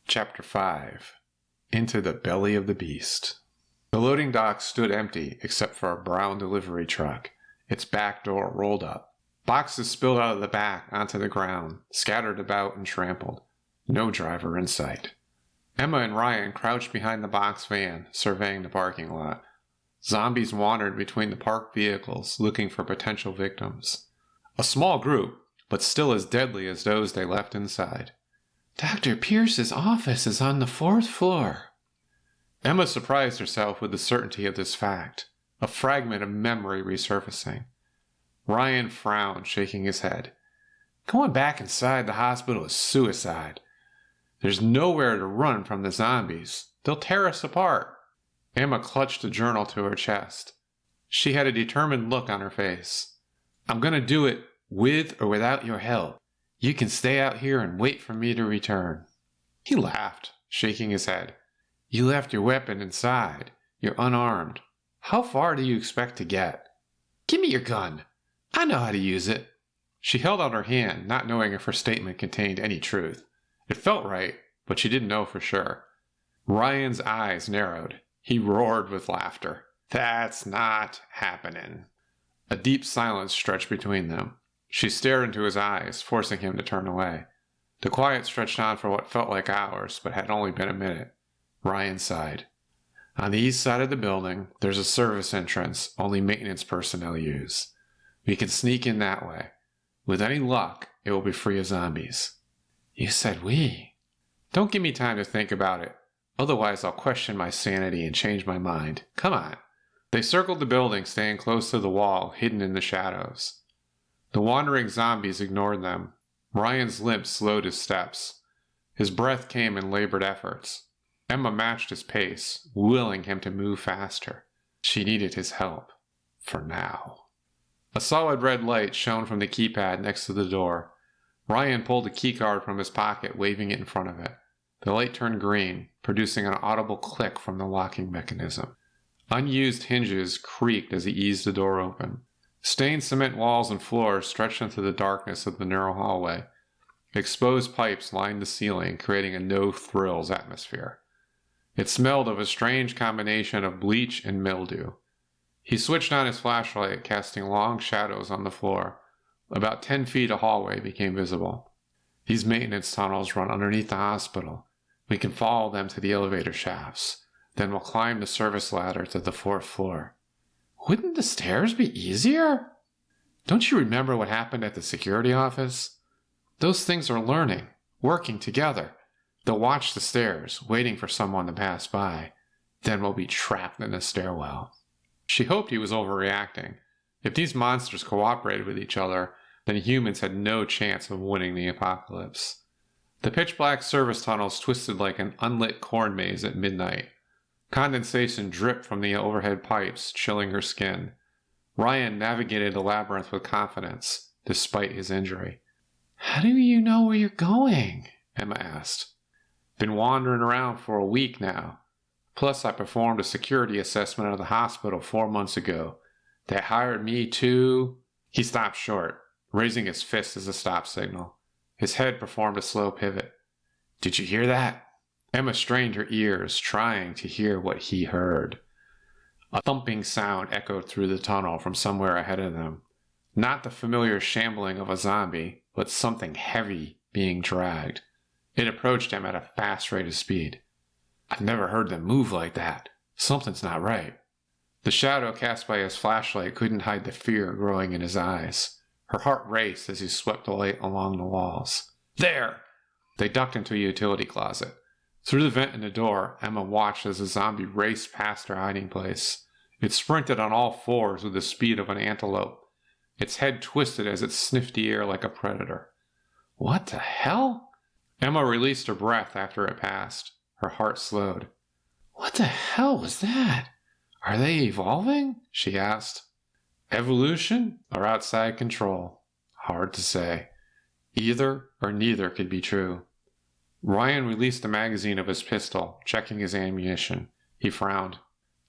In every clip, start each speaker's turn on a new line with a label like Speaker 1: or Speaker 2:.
Speaker 1: Chapter 5 Into the Belly of the Beast. The loading dock stood empty except for a brown delivery truck, its back door rolled up. Boxes spilled out of the back onto the ground, scattered about and trampled. No driver in sight. Emma and Ryan crouched behind the box van, surveying the parking lot. Zombies wandered between the parked vehicles, looking for potential victims. A small group, but still as deadly as those they left inside. Dr. Pierce's office is on the 4th floor. Emma surprised herself with the certainty of this fact, a fragment of memory resurfacing. Ryan frowned, shaking his head. Going back inside the hospital is suicide. There's nowhere to run from the zombies. They'll tear us apart. Emma clutched the journal to her chest. She had a determined look on her face. I'm going to do it with or without your help. You can stay out here and wait for me to return. He laughed, shaking his head. You left your weapon inside. You're unarmed. How far do you expect to get? Give me your gun. I know how to use it. She held out her hand, not knowing if her statement contained any truth. It felt right, but she didn't know for sure. Ryan's eyes narrowed. He roared with laughter. That's not happening. A deep silence stretched between them. She stared into his eyes, forcing him to turn away. The quiet stretched on for what felt like hours, but had only been a minute. Ryan sighed. On the east side of the building, there's a service entrance only maintenance personnel use. We can sneak in that way. With any luck, it will be free of zombies. You said we. Don't give me time to think about it. Otherwise, I'll question my sanity and change my mind. Come on. They circled the building, staying close to the wall, hidden in the shadows. The wandering zombies ignored them. Ryan's limp slowed his steps. His breath came in labored efforts. Emma matched his pace, willing him to move faster. She needed his help. For now. A solid red light shone from the keypad next to the door. Ryan pulled a keycard from his pocket, waving it in front of it. The light turned green, producing an audible click from the locking mechanism. Unused hinges creaked as he eased the door open. Stained cement walls and floors stretched into the darkness of the narrow hallway. Exposed pipes lined the ceiling, creating a no-thrills atmosphere. It smelled of a strange combination of bleach and mildew. He switched on his flashlight, casting long shadows on the floor. About 10 feet of hallway became visible. These maintenance tunnels run underneath the hospital. We can follow them to the elevator shafts. Then we'll climb the service ladder to the 4th floor. Wouldn't the stairs be easier? Don't you remember what happened at the security office? Those things are learning, working together. They'll watch the stairs, waiting for someone to pass by. Then we'll be trapped in the stairwell. She hoped he was overreacting. If these monsters cooperated with each other, then humans had no chance of winning the apocalypse. The pitch-black service tunnels twisted like an unlit corn maze at midnight. Condensation dripped from the overhead pipes, chilling her skin. Ryan navigated the labyrinth with confidence, despite his injury. How do you know where you're going? Emma asked. Been wandering around for a week now. Plus, I performed a security assessment of the hospital 4 months ago. They hired me to... He stopped short, raising his fist as a stop signal. His head performed a slow pivot. Did you hear that? Emma strained her ears, trying to hear what he heard. A thumping sound echoed through the tunnel from somewhere ahead of them. Not the familiar shambling of a zombie, but something heavy being dragged. It approached him at a fast rate of speed. I've never heard them move like that. Something's not right. The shadow cast by his flashlight couldn't hide the fear growing in his eyes. Her heart raced as he swept the light along the walls. There! They ducked into a utility closet. Through the vent in the door, Emma watched as the zombie raced past her hiding place. It sprinted on all fours with the speed of an antelope. Its head twisted as it sniffed the air like a predator. What the hell? Emma released her breath after it passed. Her heart slowed. What the hell was that? Are they evolving? She asked. Evolution or outside control? Hard to say. Either or neither could be true. Ryan released the magazine of his pistol, checking his ammunition. He frowned.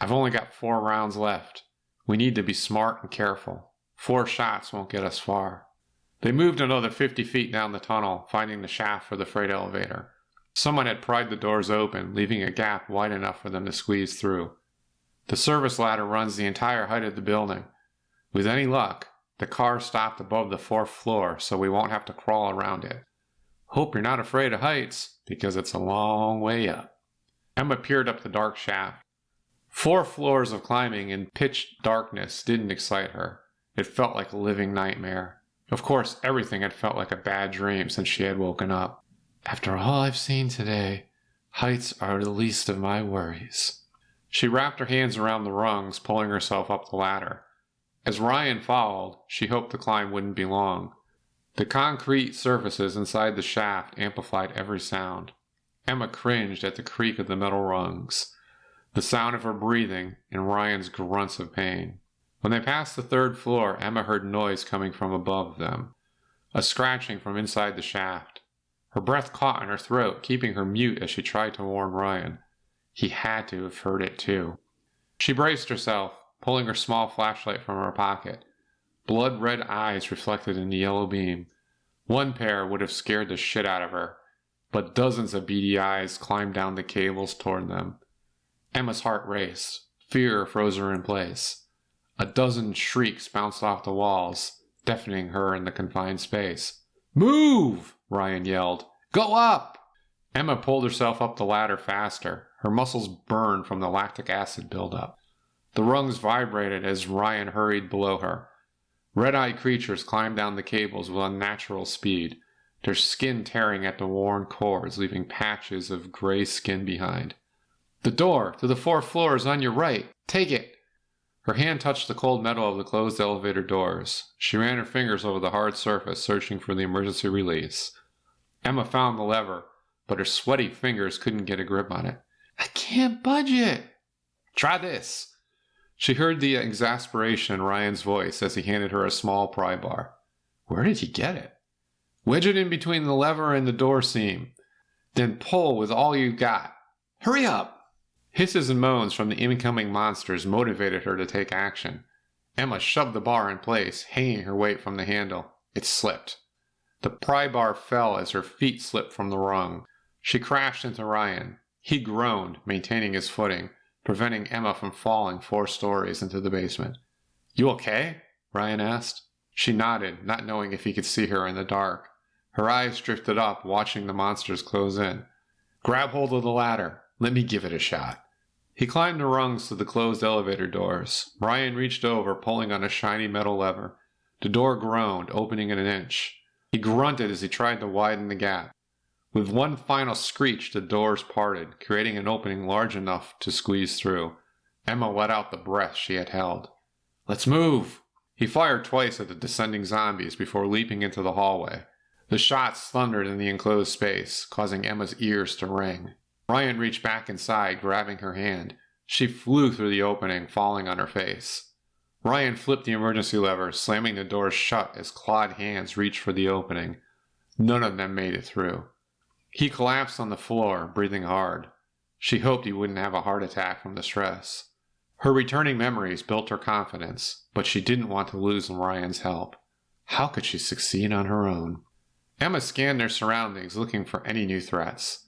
Speaker 1: I've only got 4 rounds left. We need to be smart and careful. 4 shots won't get us far. They moved another 50 feet down the tunnel, finding the shaft for the freight elevator. Someone had pried the doors open, leaving a gap wide enough for them to squeeze through. The service ladder runs the entire height of the building. With any luck, the car stopped above the 4th floor, so we won't have to crawl around it. Hope you're not afraid of heights, because it's a long way up. Emma peered up the dark shaft. 4 floors of climbing in pitch darkness didn't excite her. It felt like a living nightmare. Of course, everything had felt like a bad dream since she had woken up. After all I've seen today, heights are the least of my worries. She wrapped her hands around the rungs, pulling herself up the ladder. As Ryan followed, she hoped the climb wouldn't be long. The concrete surfaces inside the shaft amplified every sound. Emma cringed at the creak of the metal rungs, the sound of her breathing, and Ryan's grunts of pain. When they passed the 3rd floor, Emma heard noise coming from above them, a scratching from inside the shaft. Her breath caught in her throat, keeping her mute as she tried to warn Ryan. He had to have heard it too. She braced herself, pulling her small flashlight from her pocket. Blood-red eyes reflected in the yellow beam. One pair would have scared the shit out of her, but dozens of beady eyes climbed down the cables toward them. Emma's heart raced. Fear froze her in place. A dozen shrieks bounced off the walls, deafening her in the confined space. "Move!" Ryan yelled. "Go up!" Emma pulled herself up the ladder faster. Her muscles burned from the lactic acid buildup. The rungs vibrated as Ryan hurried below her. Red-eyed creatures climbed down the cables with unnatural speed, their skin tearing at the worn cords, leaving patches of gray skin behind. "The door to the 4th floor is on your right. Take it!" Her hand touched the cold metal of the closed elevator doors. She ran her fingers over the hard surface, searching for the emergency release. Emma found the lever, but her sweaty fingers couldn't get a grip on it. "I can't budge it." "Try this." She heard the exasperation in Ryan's voice as he handed her a small pry bar. Where did he get it? "Wedge it in between the lever and the door seam. Then pull with all you got. Hurry up!" Hisses and moans from the incoming monsters motivated her to take action. Emma shoved the bar in place, hanging her weight from the handle. It slipped. The pry bar fell as her feet slipped from the rung. She crashed into Ryan. He groaned, maintaining his footing, preventing Emma from falling 4 stories into the basement. "You okay?" Ryan asked. She nodded, not knowing if he could see her in the dark. Her eyes drifted up, watching the monsters close in. "Grab hold of the ladder. Let me give it a shot." He climbed the rungs to the closed elevator doors. Ryan reached over, pulling on a shiny metal lever. The door groaned, opening in an inch. He grunted as he tried to widen the gap. With one final screech, the doors parted, creating an opening large enough to squeeze through. Emma let out the breath she had held. "Let's move!" He fired twice at the descending zombies before leaping into the hallway. The shots thundered in the enclosed space, causing Emma's ears to ring. Ryan reached back inside, grabbing her hand. She flew through the opening, falling on her face. Ryan flipped the emergency lever, slamming the doors shut as clawed hands reached for the opening. None of them made it through. He collapsed on the floor, breathing hard. She hoped he wouldn't have a heart attack from the stress. Her returning memories built her confidence, but she didn't want to lose Ryan's help. How could she succeed on her own? Emma scanned their surroundings, looking for any new threats.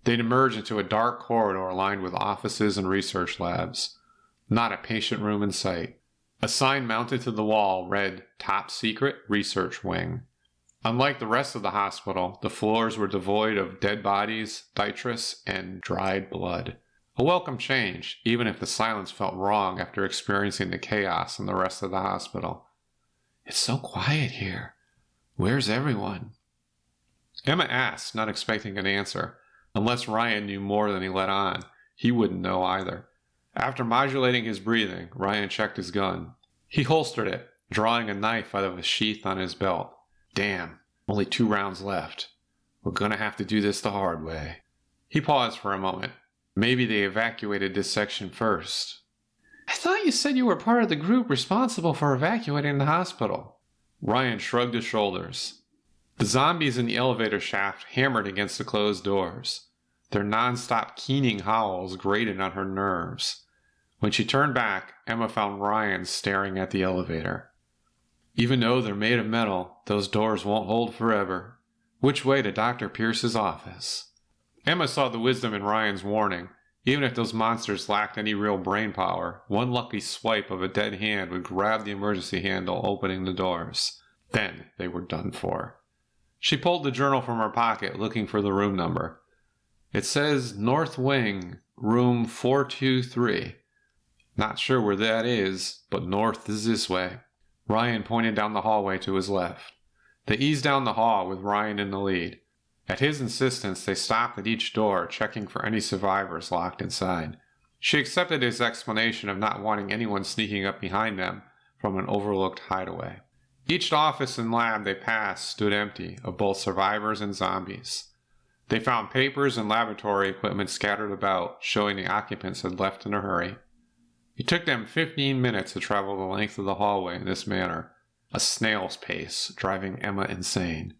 Speaker 1: They'd emerged into a dark corridor lined with offices and research labs. Not a patient room in sight. A sign mounted to the wall read, "Top Secret Research Wing." Unlike the rest of the hospital, the floors were devoid of dead bodies, detritus, and dried blood. A welcome change, even if the silence felt wrong after experiencing the chaos in the rest of the hospital. "It's so quiet here. Where's everyone?" Emma asked, not expecting an answer. Unless Ryan knew more than he let on, he wouldn't know either. After modulating his breathing, Ryan checked his gun. He holstered it, drawing a knife out of a sheath on his belt. "Damn, only 2 rounds left. We're gonna have to do this the hard way." He paused for a moment. Maybe they evacuated this section first. "I thought you said you were part of the group responsible for evacuating the hospital." Ryan shrugged his shoulders. The zombies in the elevator shaft hammered against the closed doors. Their non-stop keening howls grated on her nerves. When she turned back, Emma found Ryan staring at the elevator. "Even though they're made of metal, those doors won't hold forever. Which way to Dr. Pierce's office?" Emma saw the wisdom in Ryan's warning. Even if those monsters lacked any real brain power, one lucky swipe of a dead hand would grab the emergency handle opening the doors. Then they were done for. She pulled the journal from her pocket, looking for the room number. It says North Wing, room 423. Not sure where that is, but north is this way. Ryan pointed down the hallway to his left. They eased down the hall with Ryan in the lead. At his insistence, they stopped at each door, checking for any survivors locked inside. She accepted his explanation of not wanting anyone sneaking up behind them from an overlooked hideaway. Each office and lab they passed stood empty of both survivors and zombies. They found papers and laboratory equipment scattered about, showing the occupants had left in a hurry. It took them 15 minutes to travel the length of the hallway in this manner, a snail's pace, driving Emma insane.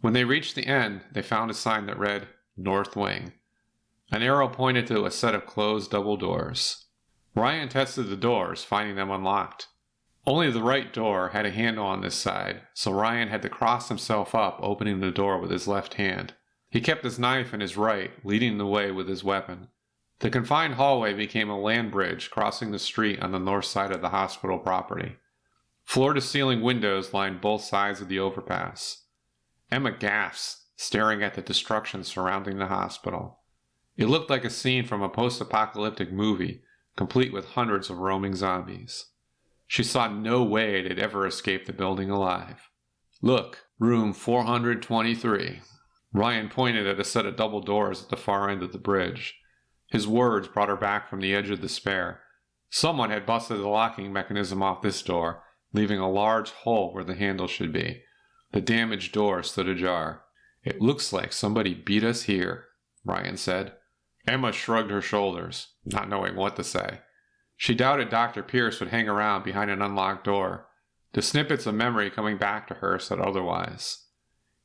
Speaker 1: When they reached the end, they found a sign that read, North Wing. An arrow pointed to a set of closed double doors. Ryan tested the doors, finding them unlocked. Only the right door had a handle on this side, so Ryan had to cross himself up, opening the door with his left hand. He kept his knife in his right, leading the way with his weapon. The confined hallway became a land bridge crossing the street on the north side of the hospital property. Floor-to-ceiling windows lined both sides of the overpass. Emma gasped, staring at the destruction surrounding the hospital. It looked like a scene from a post-apocalyptic movie, complete with hundreds of roaming zombies. She saw no way they'd ever escape the building alive. Look, room 423. Ryan pointed at a set of double doors at the far end of the bridge. His words brought her back from the edge of despair. Someone had busted the locking mechanism off this door, leaving a large hole where the handle should be. The damaged door stood ajar. It looks like somebody beat us here, Ryan said. Emma shrugged her shoulders, not knowing what to say. She doubted Dr. Pierce would hang around behind an unlocked door. The snippets of memory coming back to her said otherwise.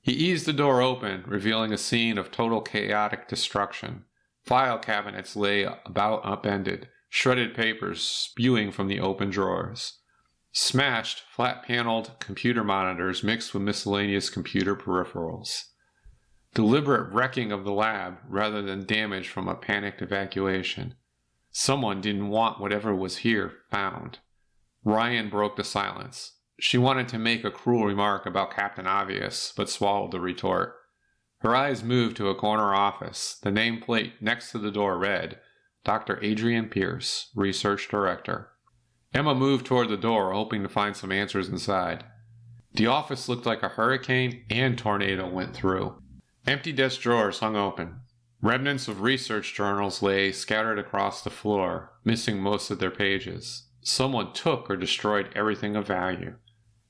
Speaker 1: He eased the door open, revealing a scene of total chaotic destruction. File cabinets lay about upended, shredded papers spewing from the open drawers. Smashed, flat-paneled computer monitors mixed with miscellaneous computer peripherals. Deliberate wrecking of the lab rather than damage from a panicked evacuation. Someone didn't want whatever was here found. Ryan broke the silence. She wanted to make a cruel remark about Captain Obvious, but swallowed the retort. Her eyes moved to a corner office. The nameplate next to the door read, Dr. Adrian Pierce, Research Director. Emma moved toward the door, hoping to find some answers inside. The office looked like a hurricane and tornado went through. Empty desk drawers hung open. Remnants of research journals lay scattered across the floor, missing most of their pages. Someone took or destroyed everything of value.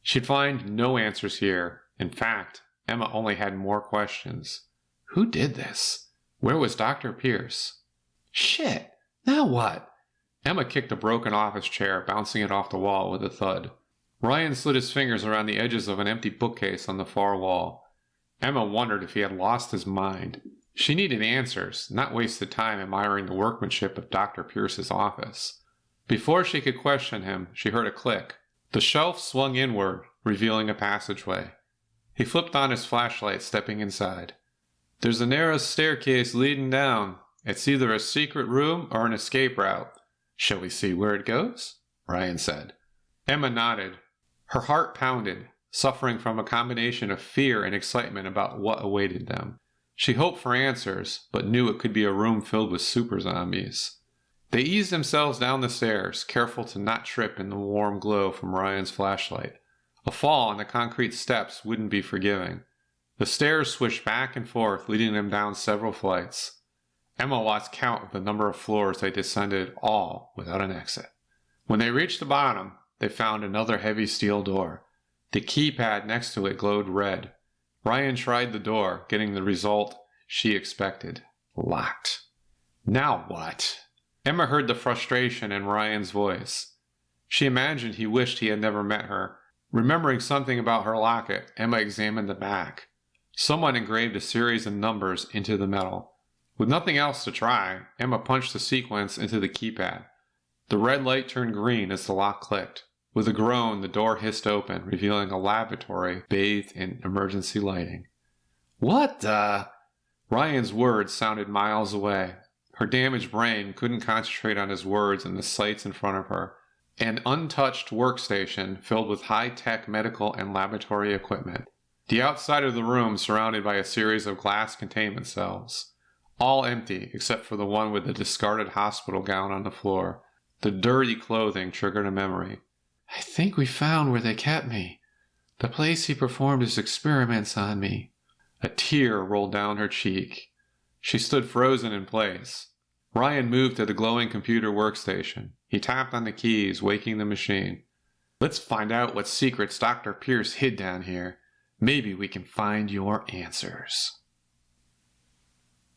Speaker 1: She'd find no answers here. In fact, Emma only had more questions. Who did this? Where was Dr. Pierce? Shit! Now what? Emma kicked a broken office chair, bouncing it off the wall with a thud. Ryan slid his fingers around the edges of an empty bookcase on the far wall. Emma wondered if he had lost his mind. She needed answers, not wasted time admiring the workmanship of Dr. Pierce's office. Before she could question him, she heard a click. The shelf swung inward, revealing a passageway. He flipped on his flashlight, stepping inside. There's a narrow staircase leading down. It's either a secret room or an escape route. Shall we see where it goes? Ryan said. Emma nodded. Her heart pounded, suffering from a combination of fear and excitement about what awaited them. She hoped for answers, but knew it could be a room filled with super zombies. They eased themselves down the stairs, careful to not trip in the warm glow from Ryan's flashlight. A fall on the concrete steps wouldn't be forgiving. The stairs swished back and forth, leading them down several flights. Emma lost count of the number of floors they descended, all without an exit. When they reached the bottom, they found another heavy steel door. The keypad next to it glowed red. Ryan tried the door, getting the result she expected. Locked. Now what? Emma heard the frustration in Ryan's voice. She imagined he wished he had never met her. Remembering something about her locket, Emma examined the back. Someone engraved a series of numbers into the metal. With nothing else to try, Emma punched the sequence into the keypad. The red light turned green as the lock clicked. With a groan, the door hissed open, revealing a lavatory bathed in emergency lighting. What the? Ryan's words sounded miles away. Her damaged brain couldn't concentrate on his words and the sights in front of her. An untouched workstation filled with high-tech medical and laboratory equipment. The outside of the room surrounded by a series of glass containment cells. All empty except for the one with the discarded hospital gown on the floor. The dirty clothing triggered a memory. I think we found where they kept me. The place he performed his experiments on me. A tear rolled down her cheek. She stood frozen in place. Ryan moved to the glowing computer workstation. He tapped on the keys, waking the machine. Let's find out what secrets Dr. Pierce hid down here. Maybe we can find your answers.